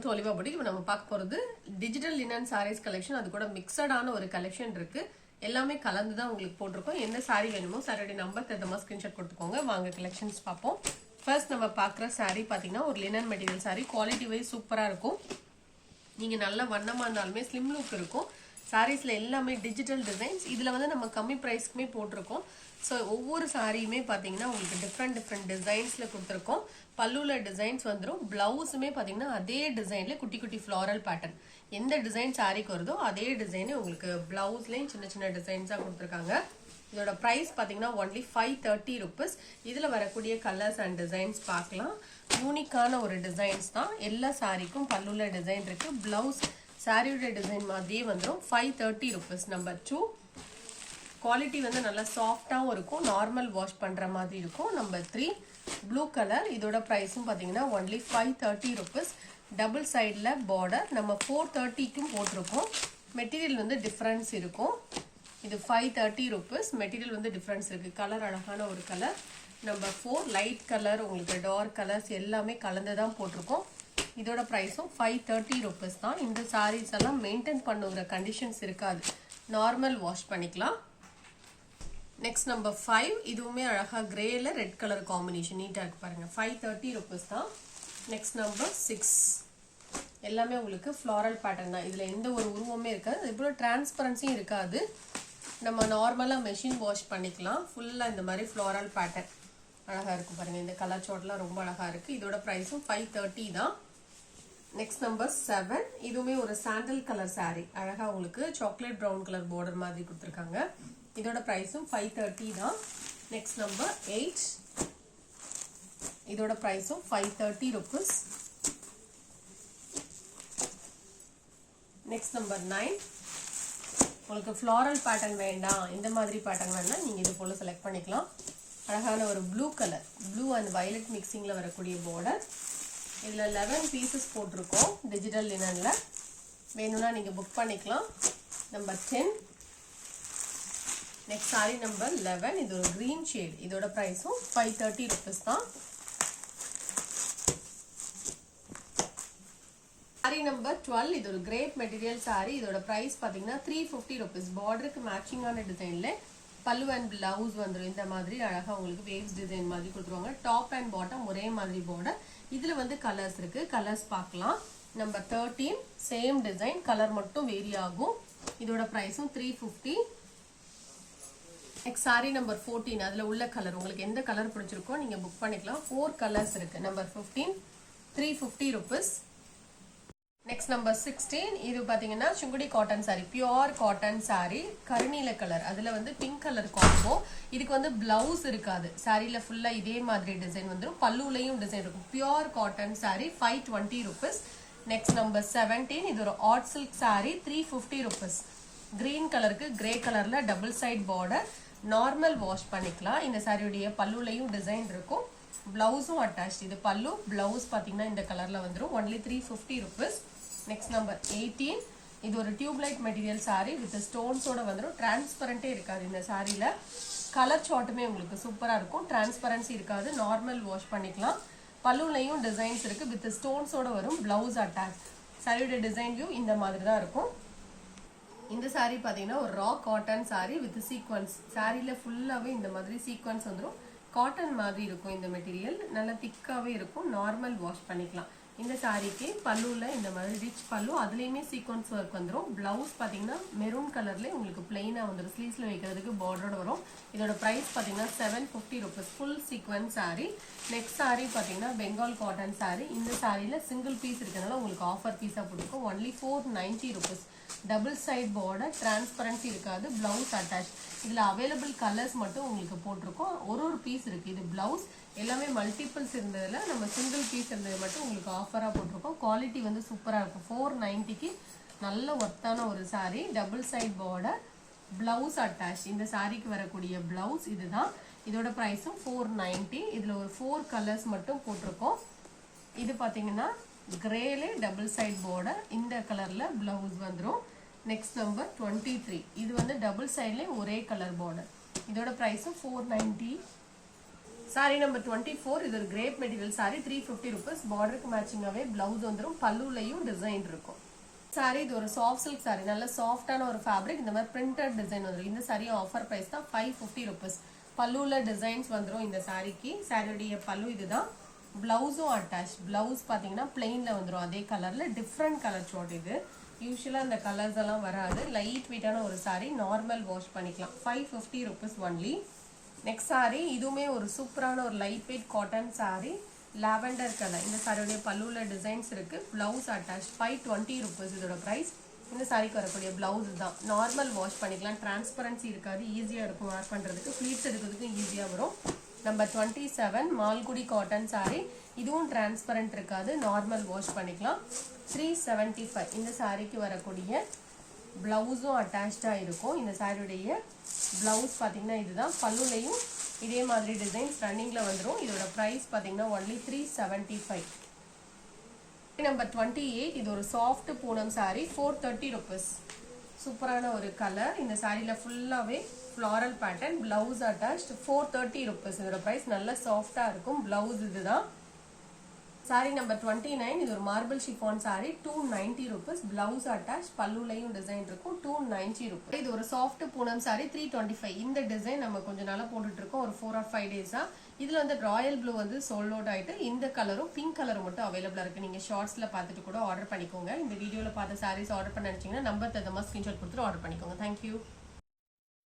To Olivia boutique. இப்போ நம்ம பார்க்க போகிறது டிஜிட்டல் லினன் சாரீஸ் கலெக்ஷன். அது கூட மிக்சடான ஒரு கலெக்ஷன் இருக்கு. எல்லாமே கலந்து தான் உங்களுக்கு போட்டிருக்கோம். என்ன சாரீ வேணுமோ சாரியோட நம்பர் தகுந்த ஸ்கிரீன்ஷாட் கொடுத்துக்கோங்க. வாங்க கலெக்ஷன்ஸ் பார்ப்போம். ஃபர்ஸ்ட் நம்ம பார்க்குற சாரீ பார்த்தீங்கன்னா ஒரு linen material sari. Quality wise சூப்பராக இருக்கும். நீங்கள் நல்ல வண்ணமாக இருந்தாலுமே ஸ்லிம் லுக் இருக்கும். சாரீஸ்ல எல்லாமே டிஜிட்டல் டிசைன்ஸ். இதில் வந்து நம்ம கம்மி ப்ரைஸ்க்குமே போட்டிருக்கோம். ஸோ ஒவ்வொரு சாரியுமே பார்த்தீங்கன்னா உங்களுக்கு டிஃப்ரெண்ட் டிசைன்ஸில் கொடுத்துருக்கோம். பல்லுவில் டிசைன்ஸ் வந்துடும். பிளவுஸுமே பார்த்தீங்கன்னா அதே டிசைனில் குட்டி குட்டி ஃப்ளாரல் பேட்டர்ன். எந்த டிசைன் சாரிக்கு வருதோ அதே டிசைனு உங்களுக்கு பிளவுஸ்லேயும் சின்ன சின்ன டிசைன்ஸாக கொடுத்துருக்காங்க. இதோட ப்ரைஸ் பார்த்தீங்கன்னா ஒன்லி 530 rupees. இதில் வரக்கூடிய கலர்ஸ் அண்ட் டிசைன்ஸ் பார்க்கலாம். யூனிக்கான ஒரு டிசைன்ஸ் தான். எல்லா சாரிக்கும் பல்லுவில் டிசைன் இருக்குது. பிளவுஸ் சாரியோட டிசைன் மாதிரியே வந்துடும். 530 rupees. நம்பர் 2 குவாலிட்டி வந்து நல்லா சாஃப்டாகவும் இருக்கும். நார்மல் வாஷ் பண்ணுற மாதிரி இருக்கும். Number 3 blue colour. இதோட ப்ரைஸும் பார்த்தீங்கன்னா ஒன்லி 530 rupees. டபுள் சைடில் பார்டர். நம்ம 430க்கும் போட்டிருக்கோம். மெட்டீரியல் வந்து டிஃப்ரென்ஸ் இருக்கும். இது 530 rupees. மெட்டீரியல் வந்து டிஃப்ரென்ஸ் இருக்குது. கலர் அழகான ஒரு கலர். நம்பர் 4 லைட் கலர், உங்களுக்கு டார்க் கலர்ஸ் எல்லாமே கலந்து தான் போட்டிருக்கோம். இதோட ப்ரைஸும் 530 rupees தான். இந்த சாரீஸ் எல்லாம் மெயின்டைன் பண்ணுங்கிற கண்டிஷன்ஸ் இருக்காது. நார்மல் வாஷ் பண்ணிக்கலாம். Next number 5. இதுவுமே அழகா கிரேல ரெட் கலர் காம்பினேஷன் நீட்டா இருக்கு பாருங்க. 530 rupees தான். Next number 6. எல்லாமே உங்களுக்கு ஃப்ளாரல் பேட்டர்ன் தான். இதுல எந்த ஒரு உருவமே இருக்காது. இதுபோல டிரான்ஸ்பரன்சியும் இருக்காது. நம்ம நார்மலா மெஷின் வாஷ் பண்ணிக்கலாம். ஃபுல்லா இந்த மாதிரி ஃப்ளாரல் பேட்டர்ன் அழகா இருக்கு பாருங்க. இந்த கலர் சோட்லாம் ரொம்ப அழகா இருக்கு. இதோட ப்ரைஸும் 530 தான். Next number 7. இதுவுமே ஒரு சாண்டல் கலர் சாரி. அழகா உங்களுக்கு சாக்லேட் ப்ரௌன் கலர் பார்டர் மாதிரி கொடுத்துருக்காங்க. இதோட ப்ரைஸும் 530 தான். Next number 8. இதோட ப்ரைஸும் 530 rupees. Next number 9. உங்களுக்கு ஃப்ளாரல் பேட்டர்ன் வேண்டாம், இந்த மாதிரி பேட்டர்ன் வேணா நீங்க இது போல செலக்ட் பண்ணிக்கலாம். அழகான ஒரு blue colour, blue and violet மிக்சிங்ல வரக்கூடிய பார்டர். இதுல 11 பீசஸ் போட்டிருக்கோம். டிஜிட்டல் லினன்ல வேணும்னா நீங்க புக் பண்ணிக்கலாம். நம்பர் 10. Next sorry number 11. இது ஒரு கிரீன் ஷேட். இதோட ப்ரைஸும் 530 rupees தான். Sorry number 12. இது ஒரு கிரேப் மெட்டீரியல் சாரி. இதோட ப்ரைஸ் பார்த்தீங்கன்னா 350 rupees. பார்டருக்கு மேட்சிங்கான டிசைன்ல பல்லு அண்ட் பிளவுஸ் வந்துடும். இந்த மாதிரி அழகா உங்களுக்கு வேவ்ஸ் டிசைன் மாதிரி கொடுத்துருவாங்க. டாப் அண்ட் பாட்டம் ஒரே மாதிரி பார்டர். இதுல வந்து கலர்ஸ் இருக்கு. கலர்ஸ் பார்க்கலாம். நம்பர் 13. சேம் டிசைன், கலர் மட்டும் வேரி ஆகும். இதோட ப்ரைஸும் 350. Next sorry number 14. அதுல உள்ள கலர் உங்களுக்கு எந்த கலர் பிடிச்சிருக்கோ நீங்க புக் பண்ணிக்கலாம். 4 கலர்ஸ் இருக்கு. Number 15 350 rupees. Next number 16. இது பாத்தீங்கன்னா Sungudi cotton sari, pure cotton sari, கருநீல கலர். அதுல வந்து பிங்க் கலர் காம்போ. இதுக்கு வந்து பிளவுஸ் இருக்காது. சாரில ஃபுல்லா இதே மாதிரி டிசைன் வந்துடும். பல்லுலையும் டிசைன் இருக்கும். Pure cotton sari 520 rupees. Next number 17. இது ஒரு art silk sari 350 rupees. Green கலருக்கு கிரே கலர்ல double side border. Normal wash பண்ணிக்கலாம். இந்த சாரியுடைய பல்லுலையும் டிசைன் இருக்கும். பிளவுஸும் அட்டாச். இது பல்லு, பிளவுஸ் பாத்தீங்கன்னா இந்த கலர்ல வந்துடும். Only 350 rupees. Next number 18. இது ஒரு டியூப்லைட் மெட்டீரியல் சாரி வித் ஸ்டோன்ஸோட வந்துடும். டிரான்ஸ்பரண்டே இருக்காது இந்த சாரியில. கலர் சார்ட்டுமே உங்களுக்கு சூப்பரா இருக்கும். டிரான்ஸ்பரன்சி இருக்காது. நார்மல் வாஷ் பண்ணிக்கலாம். பல்லுலையும் டிசைன்ஸ் இருக்கு. வித் ஸ்டோன்ஸோட வரும். Blouse attach. சாரியோட டிசைன் வியூ இந்த மாதிரி தான் இருக்கும். இந்த சாரி பாத்தீங்கன்னா ஒரு raw cotton sari with sequins. சாரியில ஃபுல்லாவே இந்த மாதிரி சீக்வன்ஸ் வந்துடும். காட்டன் மாதிரி இருக்கும். இந்த மெட்டீரியல் நல்லா திக்காவே இருக்கும். நார்மல் வாஷ் பண்ணிக்கலாம். இந்த சாரிக்கு பல்லுல இந்த மாதிரி ரிச் பல்லு, அதுலயுமே சீக்வன்ஸ் ஒர்க் வந்துடும். பிளவுஸ் பாத்தீங்கன்னா மெரூன் கலர்ல உங்களுக்கு பிளைனா வந்துடும். ஸ்லீவ்ஸ்ல வைக்கிறதுக்கு பார்டரோட வரும். இதோட பிரைஸ் பாத்தீங்கன்னா 750 rupees. Full sequence sorry. Next sorry பாத்தீங்கன்னா பெங்கால் காட்டன் சாரி. இந்த சாரியில சிங்கிள் பீஸ் இருக்கிறதுனால உங்களுக்கு ஆஃபர் பீஸா போட்டுருக்கோம். Only 490 rupees. Double side border. Transparency இருக்காது. Blouse attach. இதுல அவைலபிள் கலர்ஸ் மட்டும் உங்களுக்கு போட்டிருக்கோம். ஒரு பீஸ் இருக்கு. இது பிளவுஸ். எல்லாமே மல்டிபிள்ஸ் இருந்ததுல நம்ம சிங்கிள் பீஸ் இருந்தது மட்டும் உங்களுக்கு ஆஃபரா போட்டிருக்கோம். குவாலிட்டி வந்து சூப்பரா இருக்கும். 490க்கு நல்ல ஒர்த்தான ஒரு சாரி. Double side border, blouse attach. இந்த சாரிக்கு வரக்கூடிய பிளவுஸ் இதுதான். இதோட ப்ரைஸும் 490. இதுல ஒரு 4 கலர்ஸ் மட்டும் போட்டிருக்கோம். இது பாத்தீங்கன்னா கிரேல டபுள் சைட் பார்டர். இந்த கலர்ல பிளவுஸ் வந்துடும். Next number 23. இது வந்து டபுள் சைட்ல ஒரே கலர் பார்டர். இதோட ப்ரைஸும் 490. saree number 24 இது ஒரு கிரேப் மெட்டீரியல் saree 350 rupees பார்டருக்கு மேட்சிங்காவே ப்ளவுஸ் வந்துரும் பல்லுலயும் டிசைன் இருக்கும் saree இது ஒரு சாஃப்ட் சில்க் saree நல்ல சாஃப்ட்டான ஒரு ஃபேப்ரிக் இந்த மாதிரி printed டிசைன் வந்துரும் இந்த saree ஆஃபர் பிரைஸ் தான் 550 rupees பல்லுல டிசைன்ஸ் வந்துரும் இந்த சாரிக்கு சாரியோட பல்லு இதுதான் ப்ளவுஸும் அட்டாச் ப்ளவுஸ் பாத்தீங்கன்னா பிளெயின்ல வந்துரும் அதே கலர்ல டிஃபரண்ட் கலர் ஷார்ட் இது யூசுவலா இந்த கலர்ஸ் எல்லாம் வராது லைட் வெயிட்டான ஒரு saree நார்மல் வாஷ் பண்ணிக்கலாம் 550 rupees only நெக்ஸ்ட் saree இதுவுமே ஒரு சூப்பரான ஒரு light weight cotton saree lavender colour இந்த சாரியோட பல்லுல டிசைன்ஸ் இருக்கு ப்ளவுஸ் அட்டாச் 520 rupees இதோட பிரைஸ் இந்த சாரிக்கு வரக்கூடிய ப்ளவுஸ் தான் நார்மல் வாஷ் பண்ணிக்கலாம் டிரான்ஸ்பரன்சி இருக்காது ஈஸியா இருக்கும் வாஷ் பண்றதுக்கு ஃப்ளீட்ஸ் எடுக்கிறதுக்கு ஈஸியா வரும் நம்பர் 27 மால்குடி காட்டன் saree இதுவும் டிரான்ஸ்பரன்ட் இருக்காது நார்மல் வாஷ் பண்ணிக்கலாம் 375 இந்த சாரிக்கு வரக்கூடிய ப்ளவுஸும் அட்டாச்சா இருக்கும் இந்த சாரியோட ப்ளவுஸ் பாத்தீங்கன்னா இதுதான் பல்லுலயும் இதே மாதிரி டிசைன்ஸ் ரன்னிங்ல வந்துரும் இதோட பிரைஸ் பாத்தீங்கன்னா only 375 நம்பர் 28 இது ஒரு சாஃப்ட் பூனம் saree 430 rupees சூப்பரான ஒரு கலர் இந்த சாரில ஃபுல்லாவே floral pattern blouse attached 430 rupees இதோட பிரைஸ் நல்ல சாஃப்ட்டா இருக்கும் ப்ளவுஸ் இதுதான் saree number 29 இது ஒரு marble chiffon saree 290 rupees blouse attached பல்லுலயும் design இருக்கும் 290 rupees இது ஒரு soft பூனம் saree 325 இந்த டிசைன் நம்ம கொஞ்ச நாளா போட்டுட்டு இருக்கோம் ஒரு 4 or 5 டேஸா இதுல வந்து ராயல் ப்ளூ வந்து சோல்ட் அவுட் ஆயிட்டு இந்த கலரும் பிங்க் கலரும் மட்டும் அவைலபிளா இருக்கு நீங்க ஷார்ட்ஸ்ல பார்த்துட்டு கூட ஆர்டர் பண்ணிக்கோங்க இந்த வீடியோல பார்த்த sarees ஆர்டர் பண்ண நினைச்சீங்கன்னா நம்பர் தந்தமா ஸ்கிரீன்ஷாட் கொடுத்துட்டு ஆர்டர் பண்ணிக்கோங்க Thank you